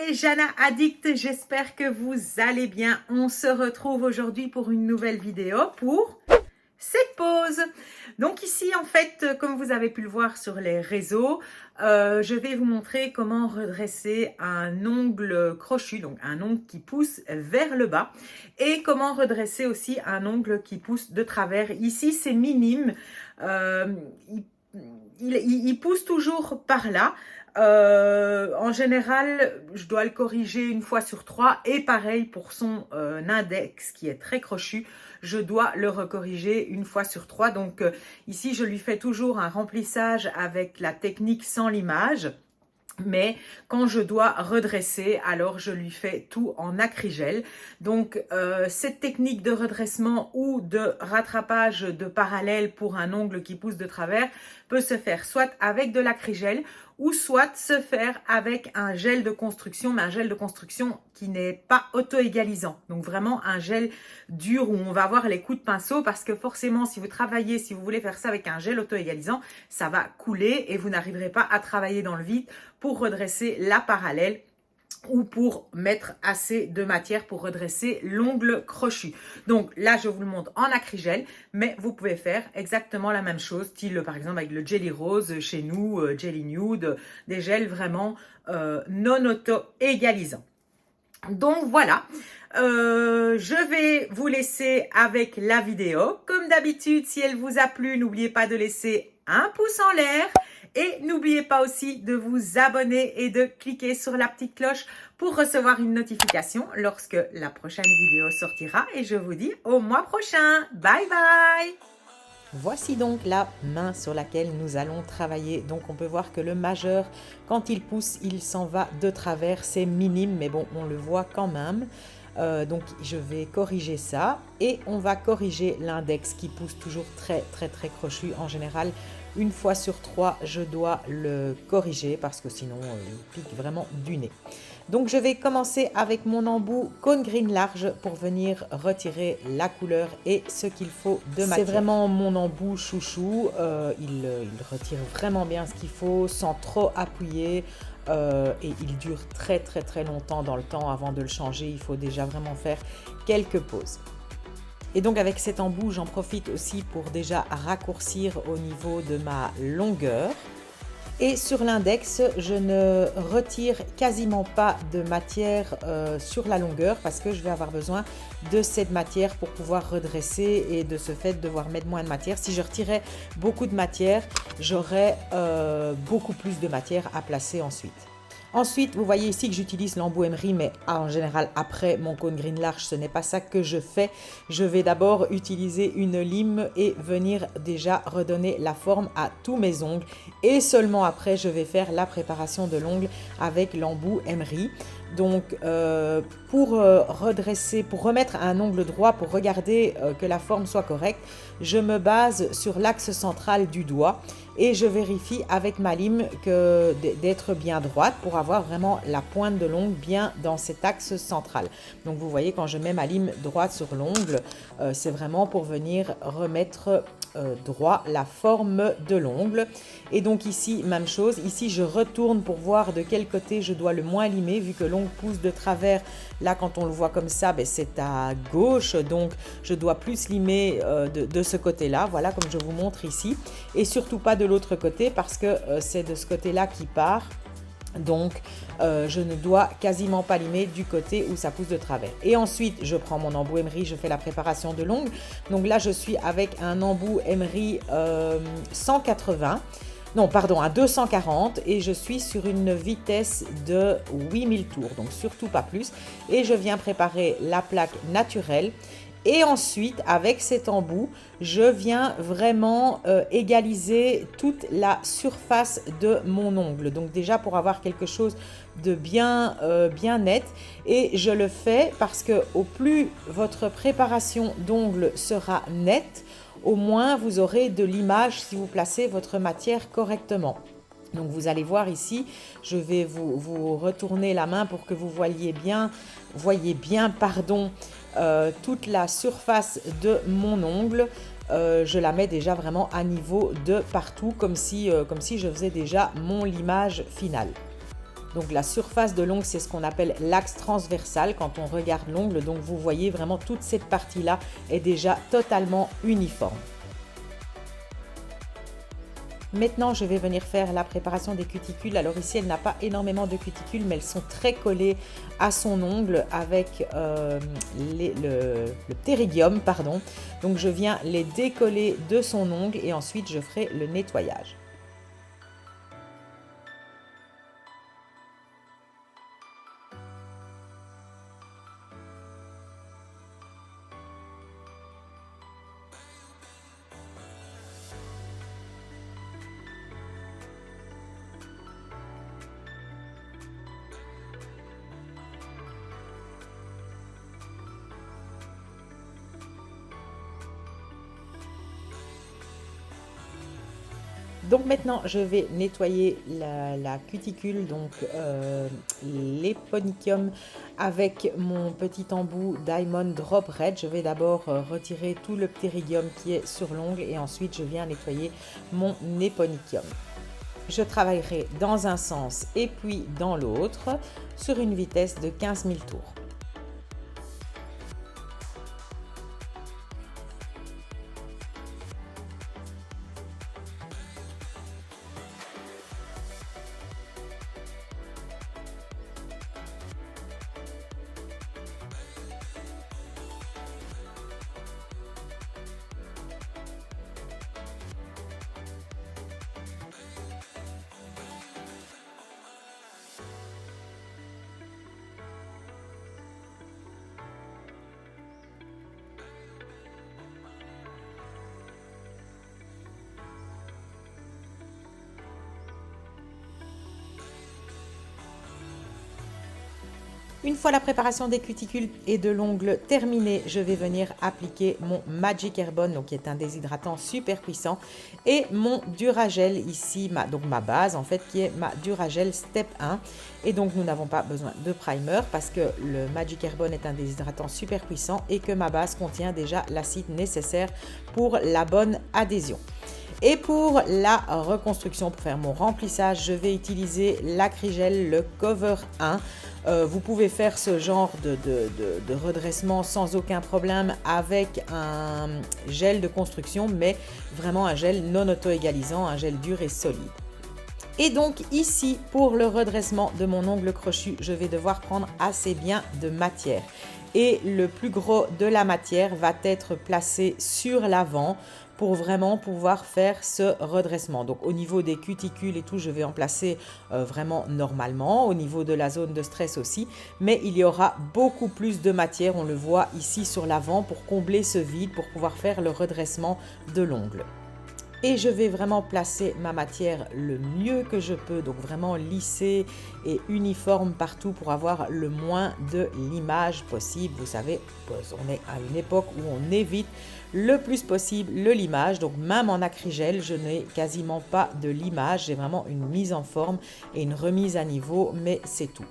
c'est Jana Addict, j'espère que vous allez bien. On se retrouve aujourd'hui pour une nouvelle vidéo pour cette pause. Donc ici en fait, comme vous avez pu le voir sur les réseaux, je vais vous montrer comment redresser un ongle crochu, donc un ongle qui pousse vers le bas, et comment redresser aussi un ongle qui pousse de travers. Ici c'est minime, il pousse toujours par là. En général, je dois le corriger une fois sur 3 et pareil pour son index qui est très crochu, je dois le recorriger une fois sur 3. Donc ici, je lui fais toujours un remplissage avec la technique sans limage. Mais quand je dois redresser, alors je lui fais tout en acrygel. Donc cette technique de redressement ou de rattrapage de parallèle pour un ongle qui pousse de travers peut se faire soit avec de l'acrygel ou soit se faire avec un gel de construction, mais un gel de construction qui n'est pas auto-égalisant. Donc vraiment un gel dur où on va avoir les coups de pinceau, parce que forcément si vous travaillez, si vous voulez faire ça avec un gel auto-égalisant, ça va couler et vous n'arriverez pas à travailler dans le vide pour redresser la parallèle ou pour mettre assez de matière pour redresser l'ongle crochu. Donc là, je vous le montre en acrygel, mais vous pouvez faire exactement la même chose, style par exemple avec le Jelly Rose chez nous, Jelly Nude, des gels vraiment non auto-égalisants. Donc voilà, je vais vous laisser avec la vidéo. Comme d'habitude, si elle vous a plu, n'oubliez pas de laisser un pouce en l'air. Et n'oubliez pas aussi de vous abonner et de cliquer sur la petite cloche pour recevoir une notification lorsque la prochaine vidéo sortira. Et je vous dis au mois prochain. Bye bye! Voici donc la main sur laquelle nous allons travailler. Donc on peut voir que le majeur, quand il pousse, il s'en va de travers. C'est minime, mais bon, on le voit quand même. Donc je vais corriger ça et on va corriger l'index qui pousse toujours très crochu. En général, une fois sur 3, je dois le corriger parce que sinon il pique vraiment du nez. Donc je vais commencer avec mon embout cône green large pour venir retirer la couleur et ce qu'il faut de matière. C'est vraiment mon embout chouchou, il retire vraiment bien ce qu'il faut sans trop appuyer. Et il dure très longtemps dans le temps. Avant de le changer, il faut déjà vraiment faire quelques pauses. Et donc avec cet embout, j'en profite aussi pour déjà raccourcir au niveau de ma longueur. Et sur l'index, je ne retire quasiment pas de matière sur la longueur parce que je vais avoir besoin de cette matière pour pouvoir redresser et de ce fait devoir mettre moins de matière. Si je retirais beaucoup de matière, j'aurais beaucoup plus de matière à placer ensuite. Ensuite, vous voyez ici que j'utilise l'embout emery, mais en général, après mon cône green large, ce n'est pas ça que je fais. Je vais d'abord utiliser une lime et venir déjà redonner la forme à tous mes ongles. Et seulement après, je vais faire la préparation de l'ongle avec l'embout emery. Donc, pour redresser, pour remettre un ongle droit, pour regarder que la forme soit correcte, je me base sur l'axe central du doigt et je vérifie avec ma lime d'être bien droite pour avoir vraiment la pointe de l'ongle bien dans cet axe central. Donc, vous voyez, quand je mets ma lime droite sur l'ongle, c'est vraiment pour venir remettre droit la forme de l'ongle. Et donc ici, même chose, ici je retourne pour voir de quel côté je dois le moins limer, vu que l'ongle pousse de travers. Là, quand on le voit comme ça, c'est à gauche, donc je dois plus limer de ce côté-là, voilà, comme je vous montre ici, et surtout pas de l'autre côté parce que c'est de ce côté-là qui part. Donc, je ne dois quasiment pas limer du côté où ça pousse de travers. Et ensuite, je prends mon embout emery, je fais la préparation de l'ongle. Donc là, je suis avec un embout emery 180. Non, pardon, à 240 et je suis sur une vitesse de 8000 tours, donc surtout pas plus. Et je viens préparer la plaque naturelle. Et ensuite, avec cet embout, je viens vraiment égaliser toute la surface de mon ongle. Donc déjà pour avoir quelque chose de bien net. Et je le fais parce que au plus votre préparation d'ongle sera nette, au moins vous aurez de l'image si vous placez votre matière correctement. Donc vous allez voir ici, je vais vous retourner la main pour que vous voyez bien, toute la surface de mon ongle. Je la mets déjà vraiment à niveau de partout, comme si je faisais déjà mon limage final. Donc la surface de l'ongle, c'est ce qu'on appelle l'axe transversal quand on regarde l'ongle. Donc vous voyez vraiment toute cette partie-là est déjà totalement uniforme. Maintenant, je vais venir faire la préparation des cuticules. Alors ici, elle n'a pas énormément de cuticules, mais elles sont très collées à son ongle avec le ptérygium, pardon. Donc je viens les décoller de son ongle et ensuite je ferai le nettoyage. Donc maintenant, je vais nettoyer la cuticule, donc l'éponychium avec mon petit embout Diamond Drop Red. Je vais d'abord retirer tout le ptérygium qui est sur l'ongle et ensuite je viens nettoyer mon éponychium. Je travaillerai dans un sens et puis dans l'autre sur une vitesse de 15 000 tours. Une fois la préparation des cuticules et de l'ongle terminée, je vais venir appliquer mon Magic Airbond, donc qui est un déshydratant super puissant, et mon Duragel ici, donc ma base en fait, qui est ma Duragel Step 1. Et donc nous n'avons pas besoin de primer parce que le Magic Airbond est un déshydratant super puissant et que ma base contient déjà l'acide nécessaire pour la bonne adhésion. Et pour la reconstruction, pour faire mon remplissage, je vais utiliser l'Acrygel, le Cover 1. Vous pouvez faire ce genre de redressement sans aucun problème avec un gel de construction, mais vraiment un gel non auto-égalisant, un gel dur et solide. Et donc ici, pour le redressement de mon ongle crochu, je vais devoir prendre assez bien de matière. Et le plus gros de la matière va être placé sur l'avant pour vraiment pouvoir faire ce redressement. Donc au niveau des cuticules et tout, je vais en placer vraiment normalement, au niveau de la zone de stress aussi, mais il y aura beaucoup plus de matière, on le voit ici sur l'avant, pour combler ce vide, pour pouvoir faire le redressement de l'ongle. Et je vais vraiment placer ma matière le mieux que je peux, donc vraiment lissée et uniforme partout pour avoir le moins de limage possible. Vous savez, on est à une époque où on évite le plus possible le limage, donc même en acrygel, je n'ai quasiment pas de limage, j'ai vraiment une mise en forme et une remise à niveau, mais c'est tout.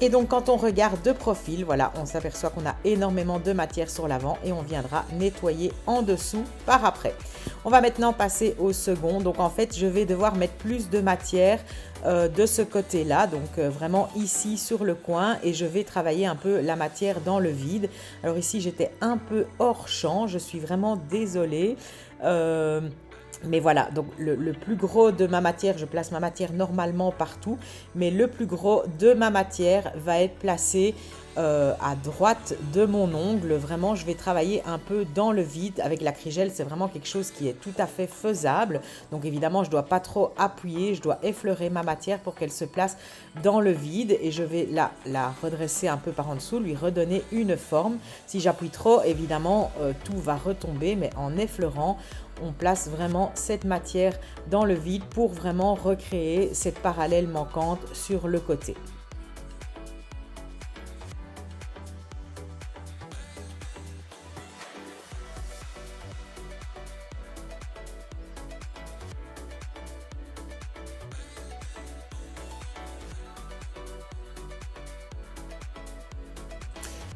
Et donc quand on regarde de profil, voilà, on s'aperçoit qu'on a énormément de matière sur l'avant et on viendra nettoyer en dessous par après. On va maintenant passer au second. Donc en fait, je vais devoir mettre plus de matière de ce côté-là, donc vraiment ici sur le coin, et je vais travailler un peu la matière dans le vide. Alors ici, j'étais un peu hors champ, je suis vraiment désolée. Mais voilà, donc le plus gros de ma matière, je place ma matière normalement partout, mais le plus gros de ma matière va être placé à droite de mon ongle. Vraiment, je vais travailler un peu dans le vide avec l'acrygel, c'est vraiment quelque chose qui est tout à fait faisable. Donc évidemment, je ne dois pas trop appuyer, je dois effleurer ma matière pour qu'elle se place dans le vide et je vais la redresser un peu par en dessous, lui redonner une forme. Si j'appuie trop, évidemment, tout va retomber, mais en effleurant, on place vraiment cette matière dans le vide pour vraiment recréer cette parallèle manquante sur le côté.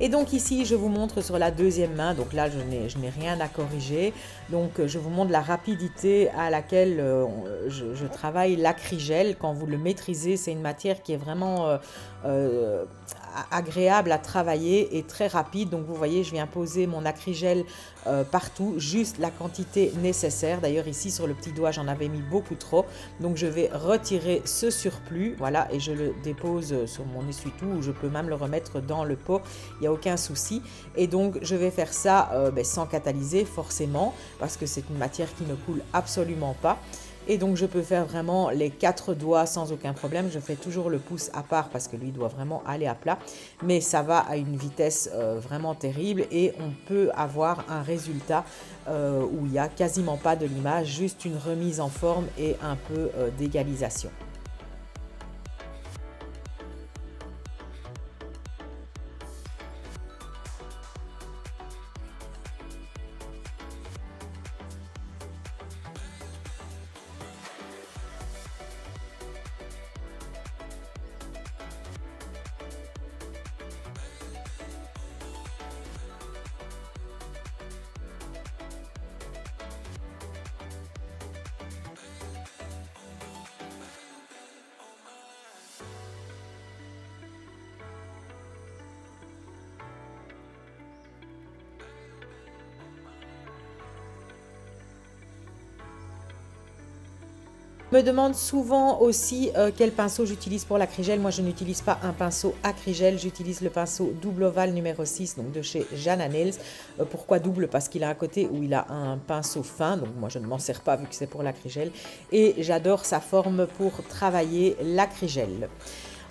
Et donc ici, je vous montre sur la deuxième main, donc là, je n'ai rien à corriger. Donc je vous montre la rapidité à laquelle je travaille l'acrygel. Quand vous le maîtrisez, c'est une matière qui est vraiment euh, agréable à travailler et très rapide. Donc vous voyez, je viens poser mon acrygel partout, juste la quantité nécessaire. D'ailleurs ici sur le petit doigt, j'en avais mis beaucoup trop. Donc je vais retirer ce surplus, voilà, et je le dépose sur mon essuie-tout ou je peux même le remettre dans le pot, il n'y a aucun souci. Et donc je vais faire ça sans catalyser forcément, parce que c'est une matière qui ne coule absolument pas. Et donc je peux faire vraiment les 4 doigts sans aucun problème. Je fais toujours le pouce à part parce que lui doit vraiment aller à plat. Mais ça va à une vitesse vraiment terrible et on peut avoir un résultat où il n'y a quasiment pas de limage, juste une remise en forme et un peu d'égalisation. On me demande souvent aussi quel pinceau j'utilise pour l'acrygel. Moi, je n'utilise pas un pinceau acrygel, j'utilise le pinceau double ovale numéro 6, donc de chez Jana Nails. Pourquoi double? Parce qu'il a un côté où il a un pinceau fin, donc moi je ne m'en sers pas vu que c'est pour l'acrygel. Et j'adore sa forme pour travailler l'acrygel.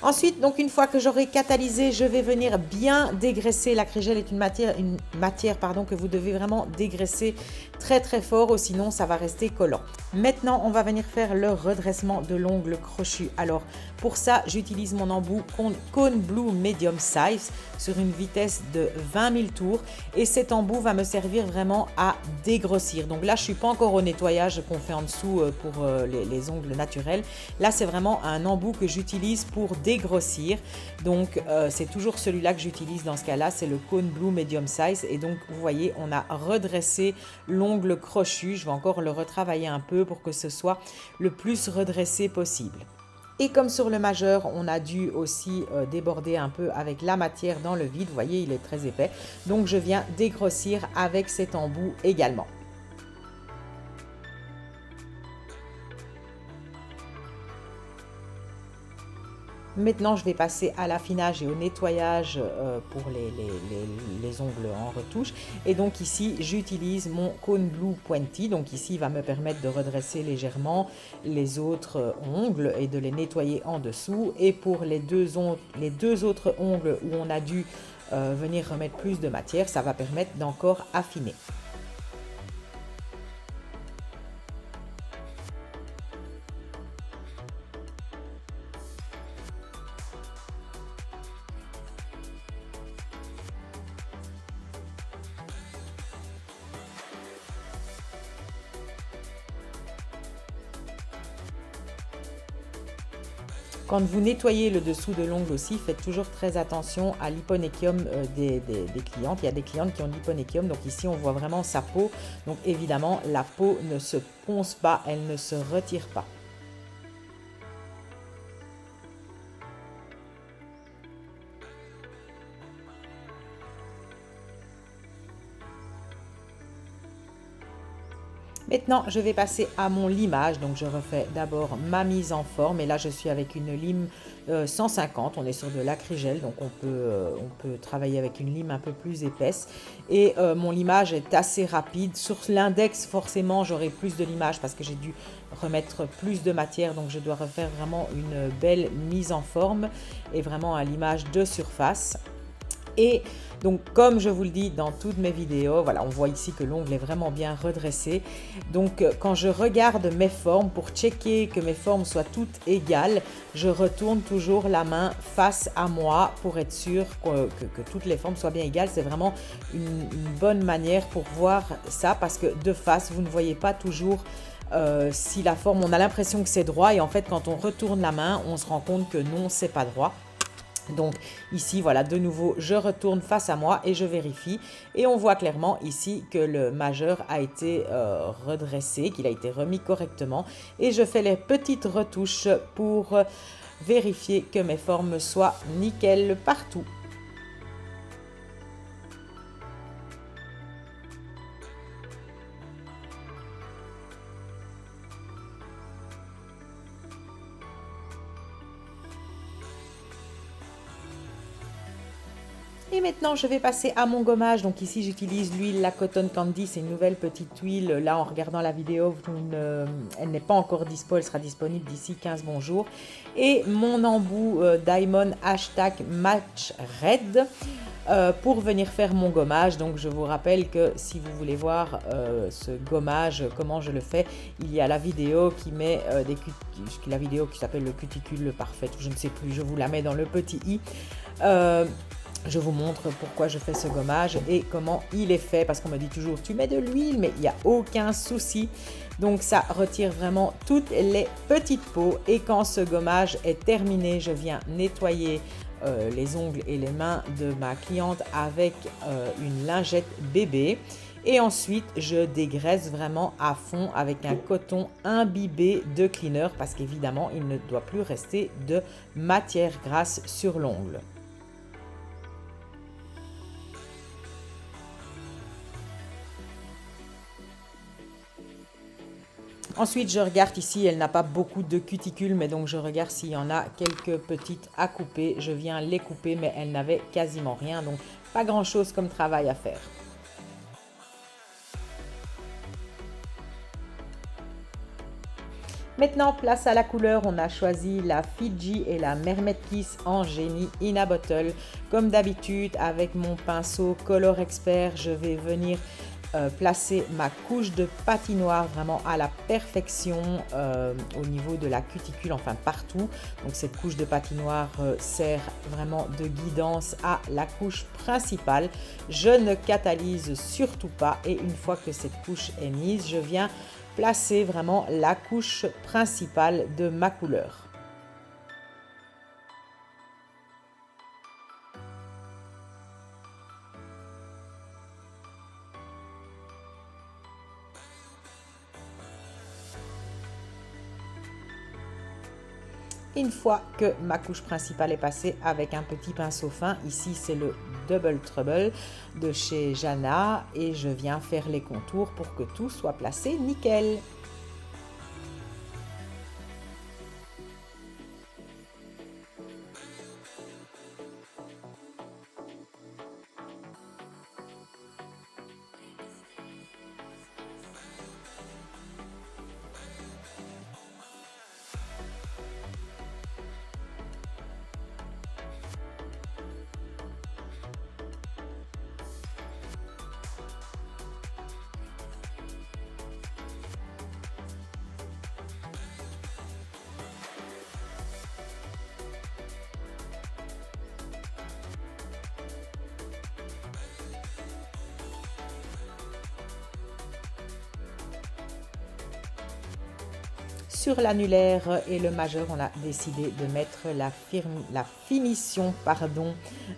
Ensuite, donc une fois que j'aurai catalysé, je vais venir bien dégraisser. L'acrygel est une matière que vous devez vraiment dégraisser très très fort, sinon ça va rester collant. Maintenant, on va venir faire le redressement de l'ongle crochu. Alors pour ça, j'utilise mon embout Cone Blue Medium Size sur une vitesse de 20 000 tours et cet embout va me servir vraiment à dégrossir. Donc là, je ne suis pas encore au nettoyage qu'on fait en dessous pour les ongles naturels. Là, c'est vraiment un embout que j'utilise pour dégrossir. Donc c'est toujours celui-là que j'utilise dans ce cas-là, c'est le Cone Blue Medium Size. Et donc vous voyez, on a redressé l'ongle crochu. Je vais encore le retravailler un peu pour que ce soit le plus redressé possible. Et comme sur le majeur, on a dû aussi déborder un peu avec la matière dans le vide. Vous voyez, il est très épais. Donc je viens dégrossir avec cet embout également. Maintenant, je vais passer à l'affinage et au nettoyage pour les ongles en retouche. Et donc ici, j'utilise mon Cone Blue Pointy. Donc ici, il va me permettre de redresser légèrement les autres ongles et de les nettoyer en dessous. Et pour les deux autres ongles où on a dû venir remettre plus de matière, ça va permettre d'encore affiner. Quand vous nettoyez le dessous de l'ongle aussi, faites toujours très attention à l'hyponéchium des clientes. Il y a des clientes qui ont de l'hyponéchium, donc ici on voit vraiment sa peau. Donc évidemment, la peau ne se ponce pas, elle ne se retire pas. Maintenant, je vais passer à mon limage. Donc, je refais d'abord ma mise en forme. Et là, je suis avec une lime 150. On est sur de l'acrygel. Donc, on peut travailler avec une lime un peu plus épaisse. Et mon limage est assez rapide. Sur l'index, forcément, j'aurai plus de limage parce que j'ai dû remettre plus de matière. Donc, je dois refaire vraiment une belle mise en forme et vraiment un limage de surface. Et donc, comme je vous le dis dans toutes mes vidéos, voilà, on voit ici que l'ongle est vraiment bien redressé. Donc, quand je regarde mes formes, pour checker que mes formes soient toutes égales, je retourne toujours la main face à moi pour être sûr que toutes les formes soient bien égales. C'est vraiment une bonne manière pour voir ça parce que de face, vous ne voyez pas toujours si la forme, on a l'impression que c'est droit et en fait, quand on retourne la main, on se rend compte que non, c'est pas droit. Donc ici, voilà, de nouveau, je retourne face à moi et je vérifie. Et on voit clairement ici que le majeur a été redressé, qu'il a été remis correctement. Et je fais les petites retouches pour vérifier que mes formes soient nickel partout. Et maintenant, je vais passer à mon gommage. Donc ici, j'utilise l'huile, la Cotton Candy. C'est une nouvelle petite huile. Là, en regardant la vidéo, elle n'est pas encore dispo. Elle sera disponible d'ici 15 bons jours. Et mon embout Diamond Hashtag Match Red pour venir faire mon gommage. Donc je vous rappelle que si vous voulez voir ce gommage, comment je le fais, il y a la vidéo qui met la vidéo qui s'appelle le cuticule parfait, je ne sais plus, je vous la mets dans le petit i. Je vous montre pourquoi je fais ce gommage et comment il est fait, parce qu'on me dit toujours tu mets de l'huile, mais il n'y a aucun souci. Donc ça retire vraiment toutes les petites peaux, et quand ce gommage est terminé, je viens nettoyer les ongles et les mains de ma cliente avec une lingette bébé. Et ensuite, je dégraisse vraiment à fond avec un coton imbibé de cleaner, parce qu'évidemment, il ne doit plus rester de matière grasse sur l'ongle. Ensuite, je regarde ici, elle n'a pas beaucoup de cuticules, mais donc je regarde s'il y en a quelques petites à couper. Je viens les couper, mais elle n'avait quasiment rien, donc pas grand chose comme travail à faire. Maintenant, place à la couleur. On a choisi la Fiji et la Mermaid Kiss en génie in a bottle. Comme d'habitude, avec mon pinceau Color Expert, je vais venir placer ma couche de patinoire vraiment à la perfection au niveau de la cuticule, enfin partout. Donc cette couche de patinoire sert vraiment de guidance à la couche principale. Je ne catalyse surtout pas, et une fois que cette couche est mise, je viens placer vraiment la couche principale de ma couleur. Une fois que ma couche principale est passée avec un petit pinceau fin, ici c'est le Double Trouble de chez Jana, et je viens faire les contours pour que tout soit placé nickel. Sur l'annulaire et le majeur, on a décidé de mettre la finition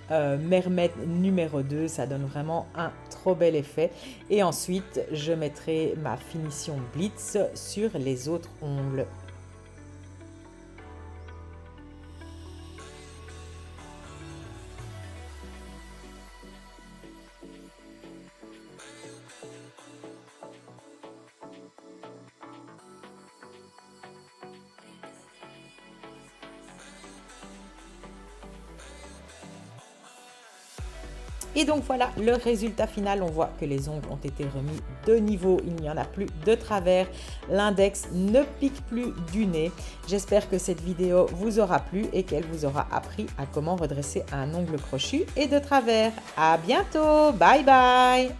Mermaid numéro 2. Ça donne vraiment un trop bel effet. Et ensuite, je mettrai ma finition Blitz sur les autres ongles. Et donc voilà le résultat final. On voit que les ongles ont été remis de niveau, il n'y en a plus de travers, l'index ne pique plus du nez. J'espère que cette vidéo vous aura plu et qu'elle vous aura appris à comment redresser un ongle crochu et de travers. À bientôt, bye bye.